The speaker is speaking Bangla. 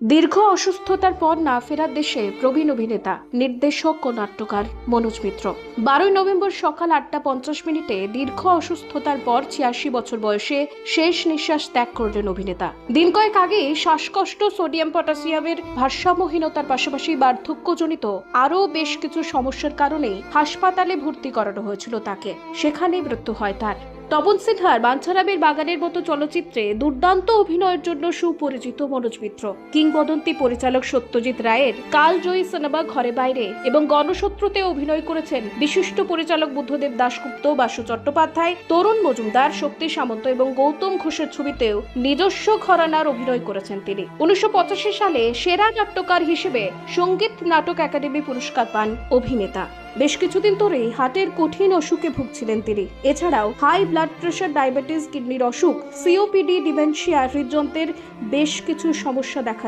দীর্ঘ অসুস্থতার পর না ফেরার দেশে প্রবীণ অভিনেতা, নির্দেশক ও নাট্যকার মনোজ মিত্র 12 নভেম্বর সকাল 8:50 দীর্ঘ অসুস্থতার পর 86 বছর বয়সে শেষ নিঃশ্বাস ত্যাগ করলেন অভিনেতা। দিন কয়েক আগে শ্বাসকষ্ট, সোডিয়াম পটাশিয়ামের ভারসাম্যহীনতার পাশাপাশি বার্ধক্যজনিত আরও বেশ কিছু সমস্যার কারণে হাসপাতালে ভর্তি করানো হয়েছিল তাকে। সেখানেই মৃত্যু হয় তার। তপন সিনহার বাঞ্ছারামের বাগানের মতো চলচ্চিত্রে দুর্দান্ত অভিনয়ের জন্য সুপরিচিত মনোজ মিত্র কিংবদন্তি পরিচালক সত্যজিৎ রায়ের কালজয়ী সিনেমা ঘরে বাইরে এবং গণশত্রুতে অভিনয় করেছেন বিশিষ্ট পরিচালক বুদ্ধদেব দাশগুপ্ত, বাসু চট্টোপাধ্যায়, তরুণ মজুমদার, শক্তি সামন্ত এবং গৌতম ঘোষের ছবিতেও নিজস্ব ঘরানার অভিনয় করেছেন তিনি। 1985 সালে সেরা নাট্যকার হিসেবে সঙ্গীত নাটক একাডেমি পুরস্কার পান অভিনেতা। বেশ কিছুদিন ধরেই হার্টের কঠিন অসুখে ভুগছিলেন তিনি। এছাড়াও হাই ব্লাড প্রেশার, ডায়াবেটিস, কিডনির অসুখ, সিওপিডি, ডিমেনশিয়া, হৃদযন্ত্রের বেশ কিছু সমস্যা দেখা